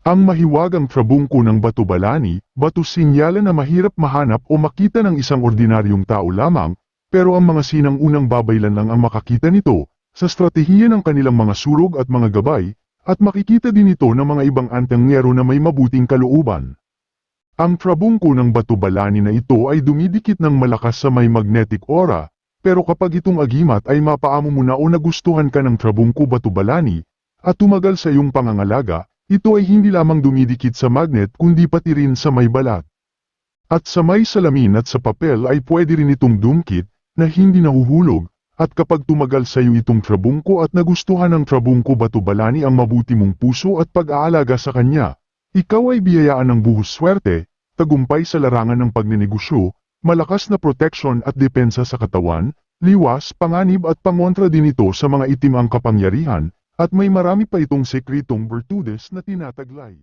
Ang mahiwagang trabungko ng Batubalani, batu sinyalan na mahirap mahanap o makita ng isang ordinaryong tao lamang, pero ang mga sinang-unang babaylan lang ang makakita nito, sa stratehiya ng kanilang mga surog at mga gabay, at makikita din ito ng mga ibang antengyero na may mabuting kalooban. Ang trabungko ng Batubalani na ito ay dumidikit ng malakas sa may magnetic aura, pero kapag itong agimat ay mapaamo mo na o nagustuhan ka ng trabungko Batubalani, at tumagal sa iyong pangangalaga, ito ay hindi lamang dumidikit sa magnet kundi pati rin sa may balat. At sa may salamin at sa papel ay pwede rin itong dumkit, na hindi nahuhulog, at kapag tumagal sa iyo itong trabungko at nagustuhan ng trabungko Batubalani ang mabuti mong puso at pag-aalaga sa kanya, ikaw ay biyayaan ng buhos swerte, tagumpay sa larangan ng pagnenegosyo, malakas na proteksyon at depensa sa katawan, liwas, panganib at pangontra din ito sa mga itim ang kapangyarihan, at may marami pa itong sekretong virtudes na tinataglay.